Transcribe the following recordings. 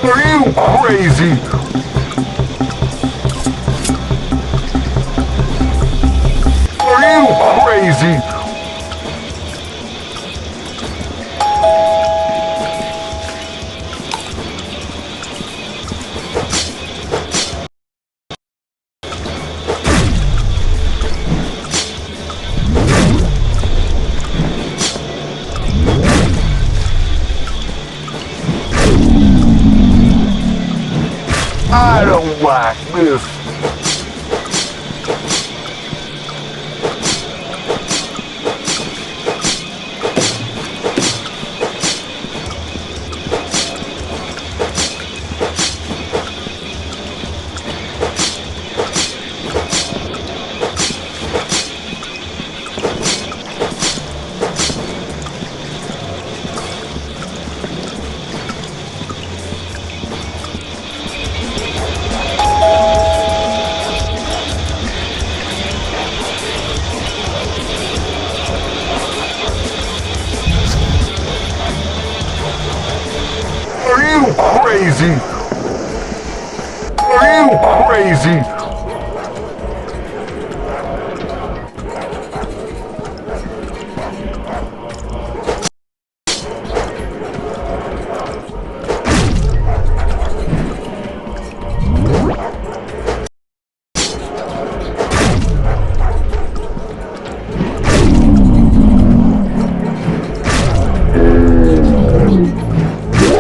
Are you crazy? Are you crazy? I don't like this. Are you crazy? Are you crazy?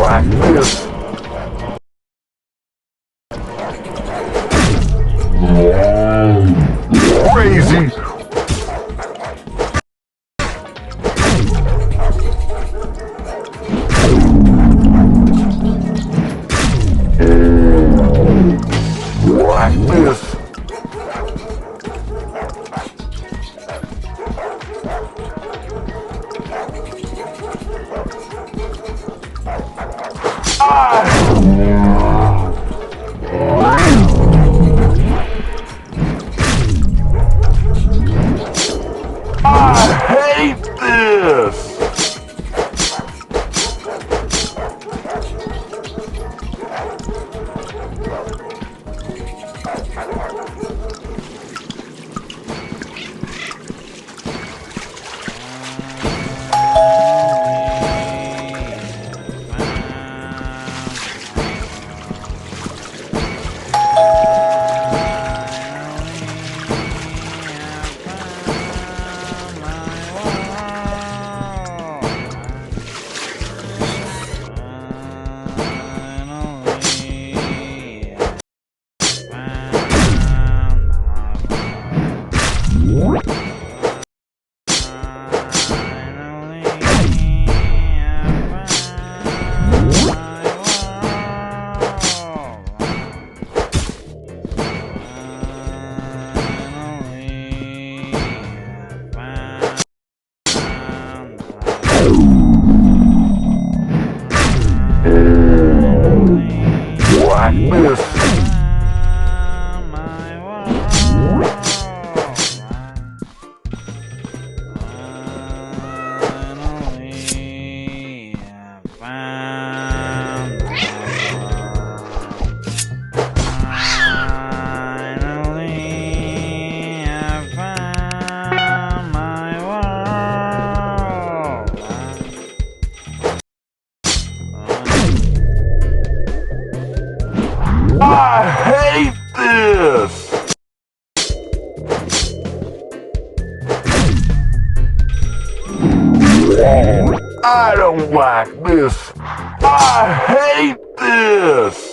Like this. Crazy. Like this. I hate this! Like this. I hate this! I don't like this. I hate this!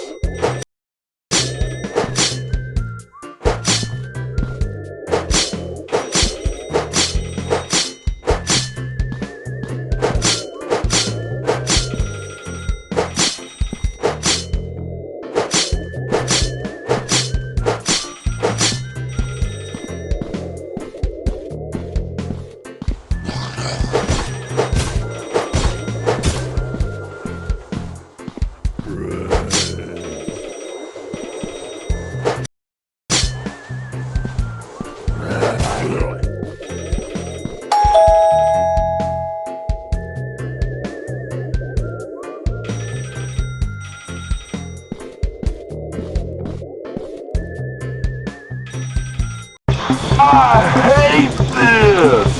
I hate this!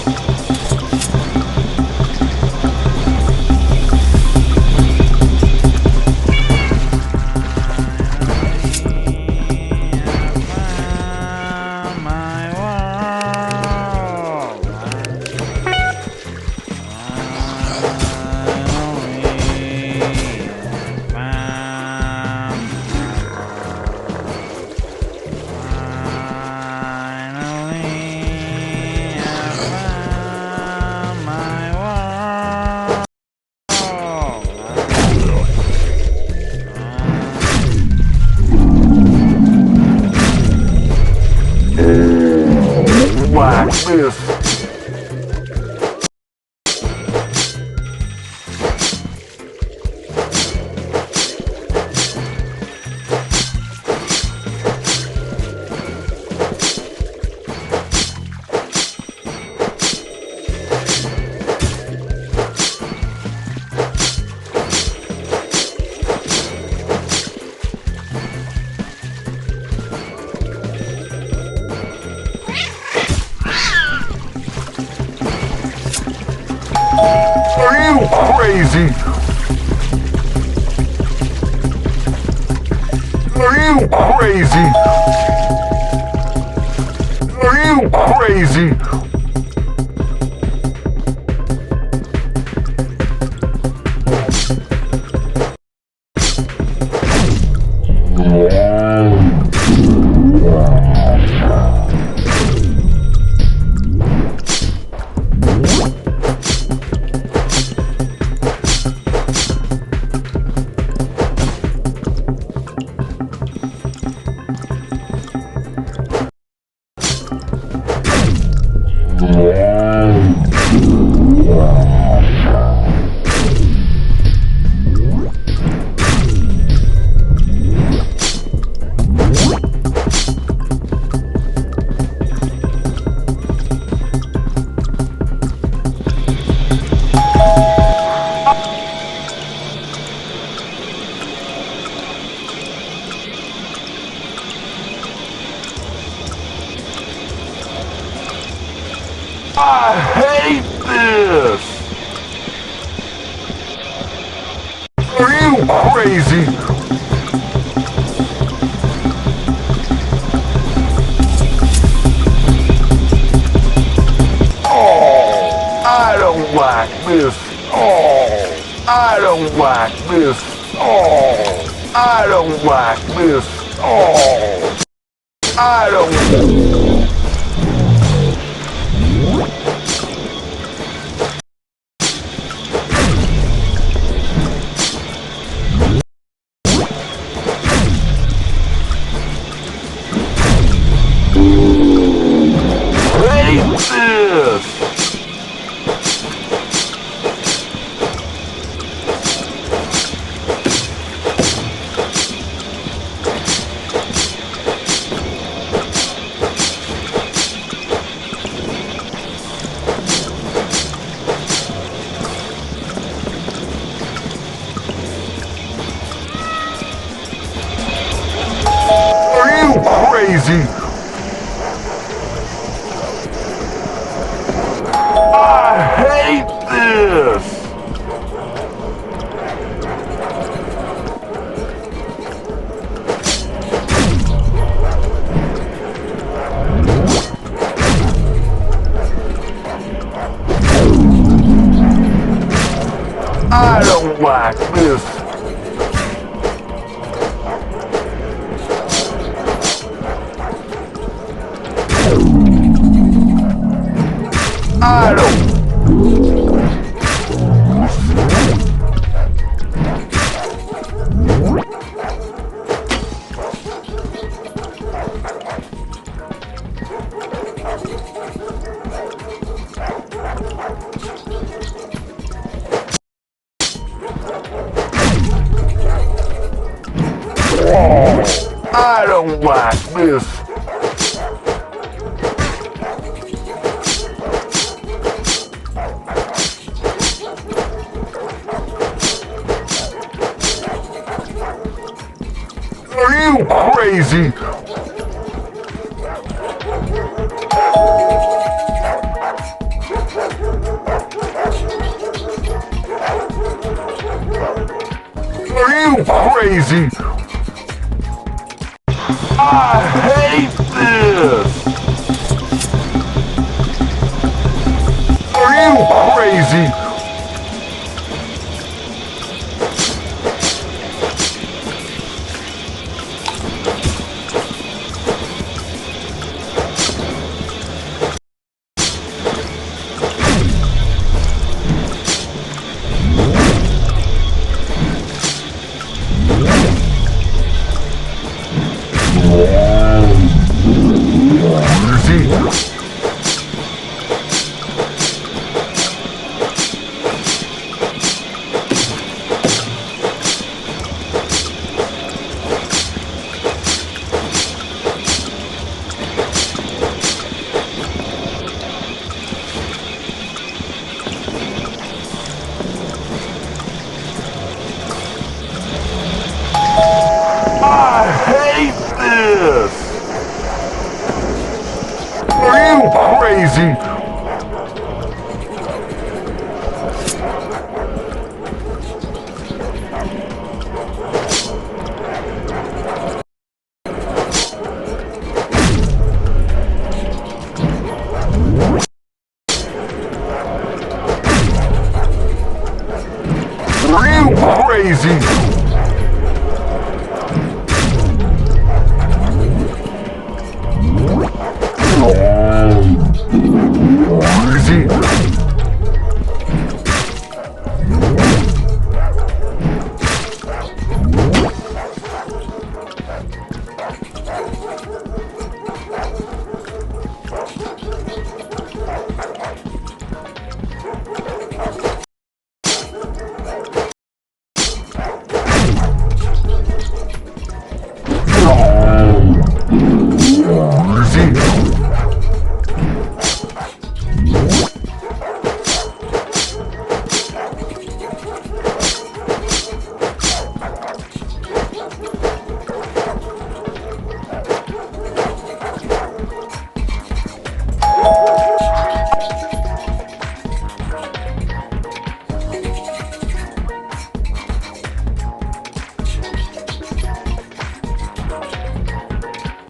Like this. Are you crazy? Are you crazy? Are you crazy? I hate this! Are you crazy? Oh, I don't like this. Oh, I don't like this. Oh, I don't like this. Oh, I don't... Hate this! Are you crazy? I hate this! I don't like this. I don't... Oh, I don't like this. Are you crazy? Are you crazy? I hate this! Are you crazy? I hate this! Are you crazy? Are you crazy?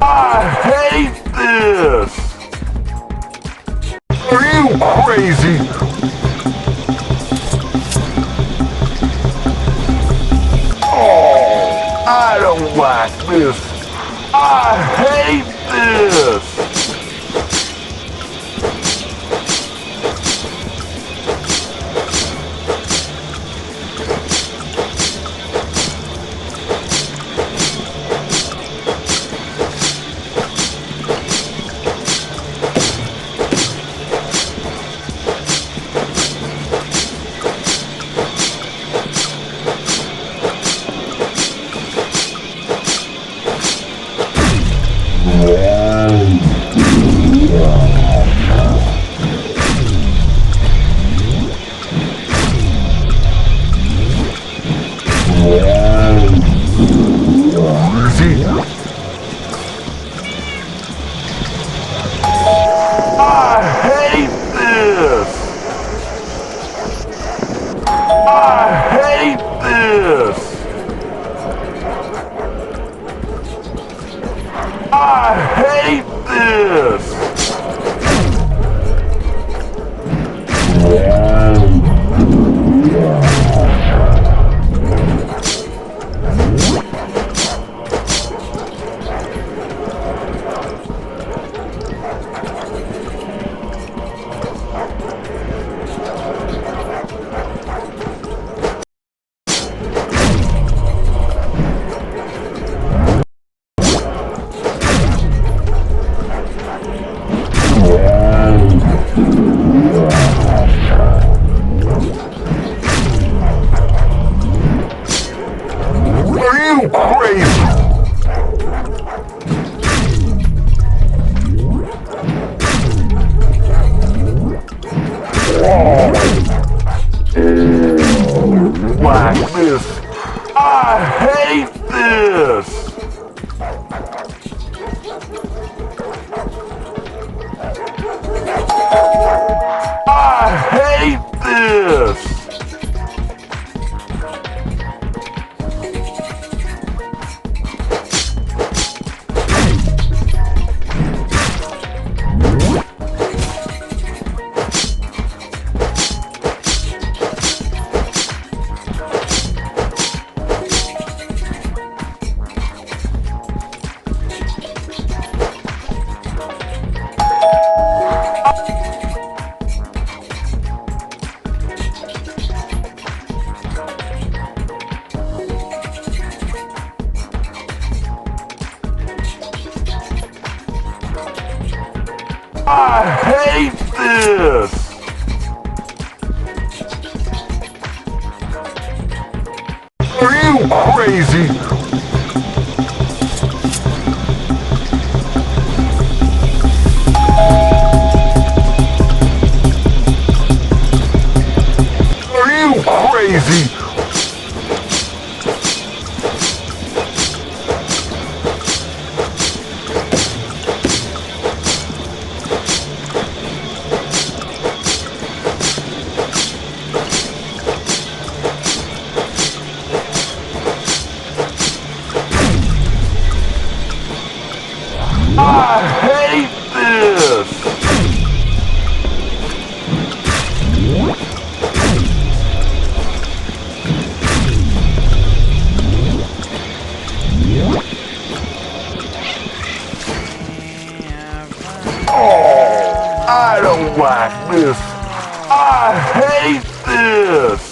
I hate this! Are you crazy? Oh, I don't like this. I hate this! I hate this! I hate this! I hate this! Are you crazy? Like this. I hate this! I hate this! I hate this! Are you crazy? Are you crazy? I hate this! Oh, I don't like this. I hate this!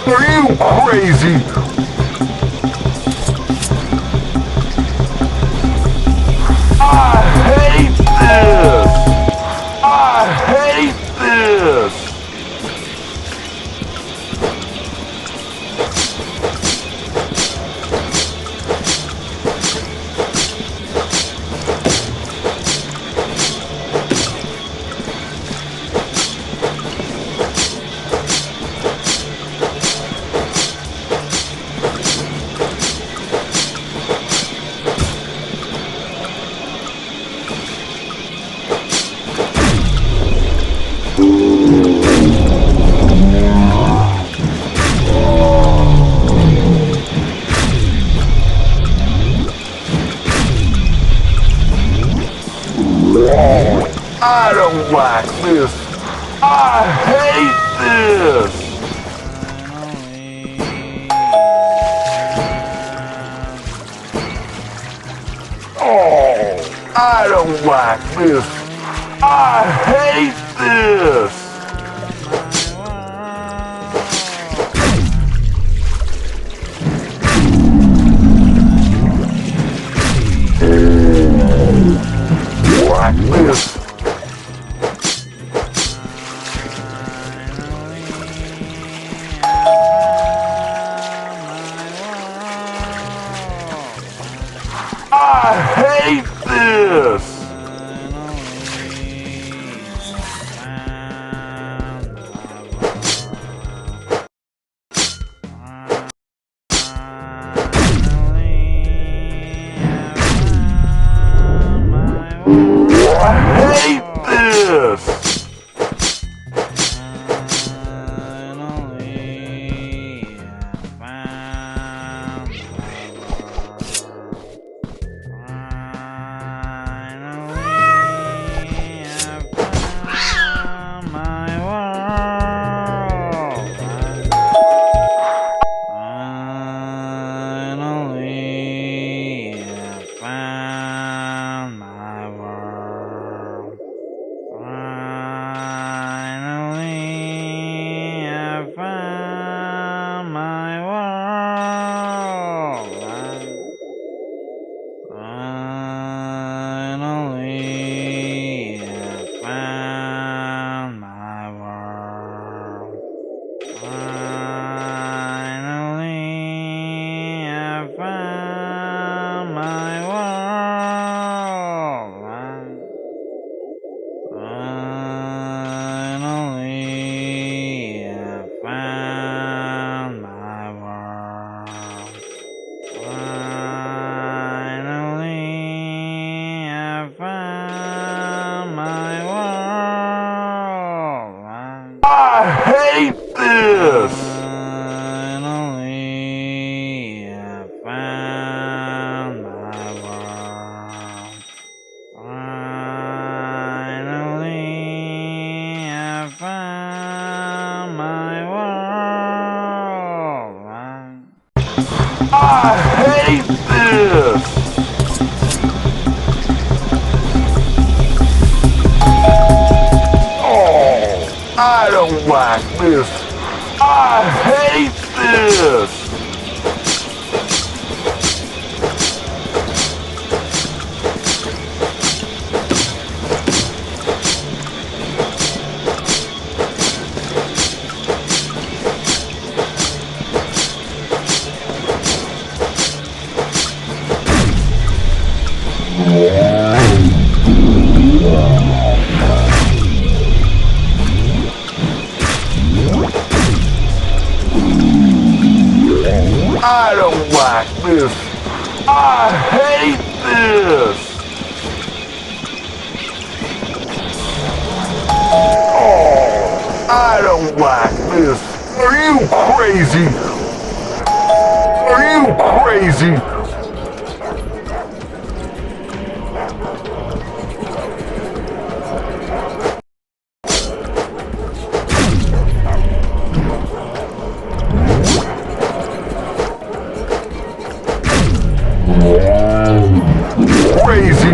Are you crazy? I hate this! I hate this! I don't like this. I hate this. Oh, I don't like this. I hate this. Like this. I hate this! Finally, I found my world. Finally, I found my world. Finally, I found my world. I hate this! Finally, I found my world. Finally, I found my world. I hate this! Oh, I don't like this. I hate this! I don't like this. I hate this. Oh, I don't like this. Are you crazy? Are you crazy? Crazy.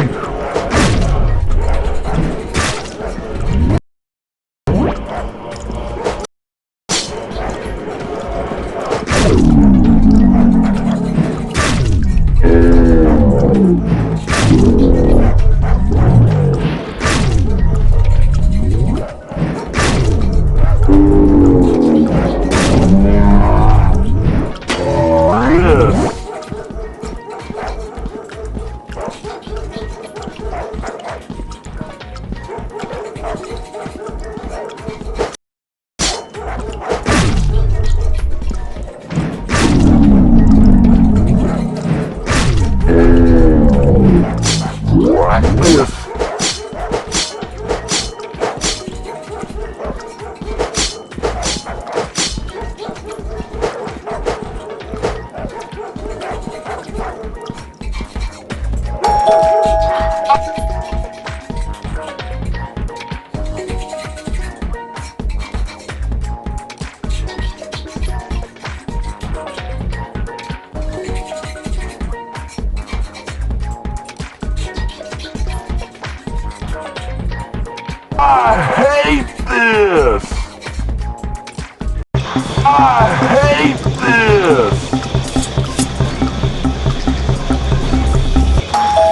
Like this. I hate this! I hate this!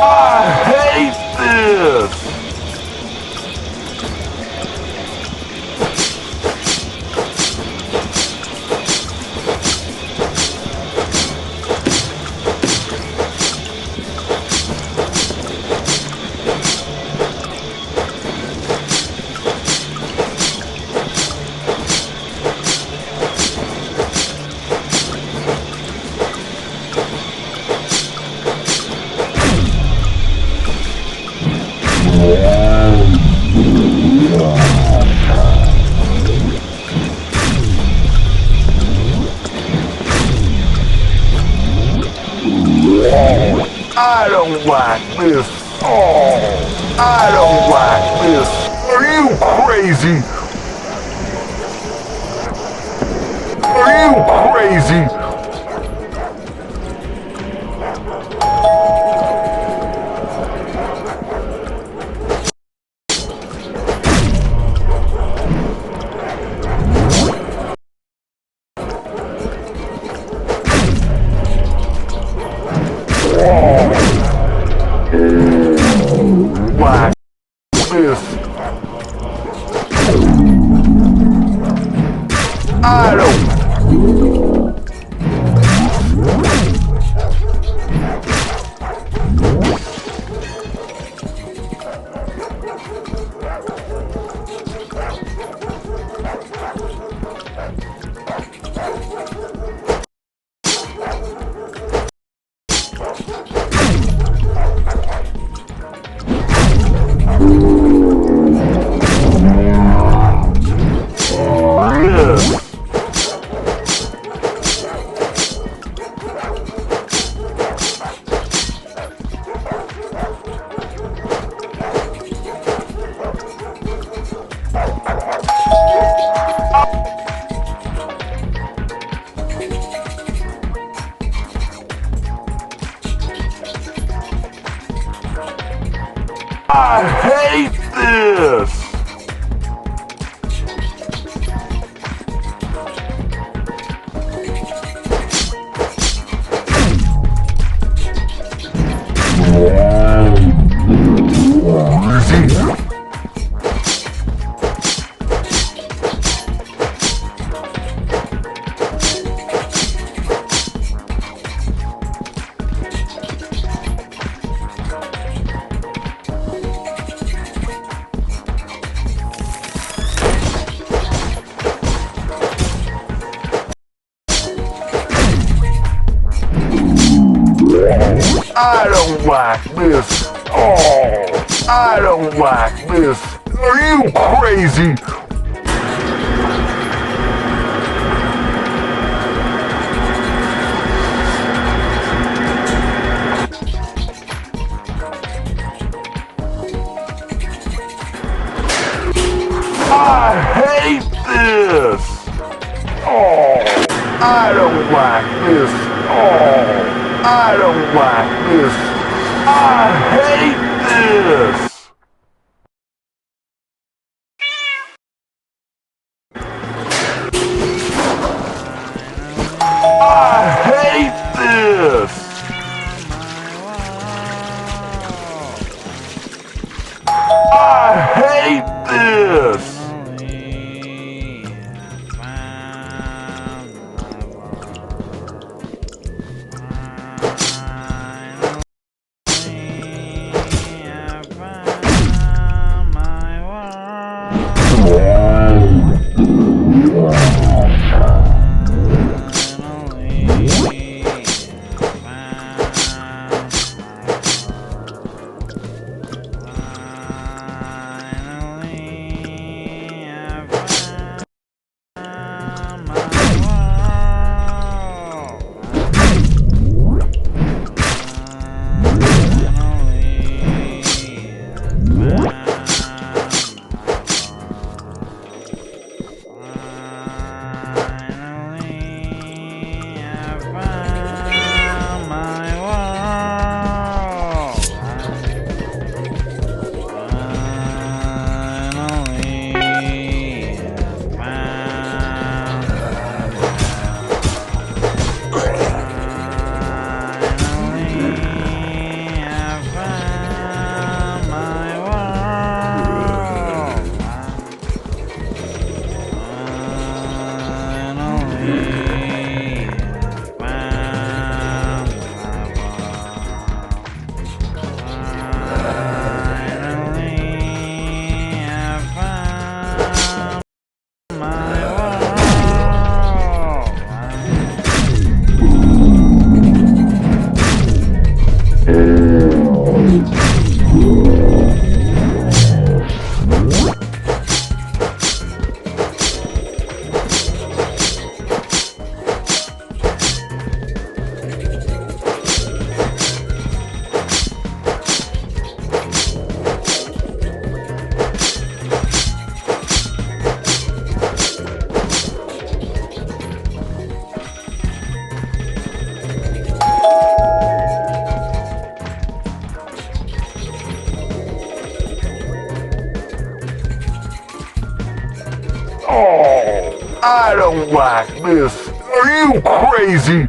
I hate this! I don't like this. Oh, I don't like this. Are you crazy? Are you crazy? Like this. I don't don't like this. Are you crazy? I hate this! Oh, I don't like this. Oh, I don't like this. I hate this! I hate this! I hate this! Oh, I don't like this. Are you crazy?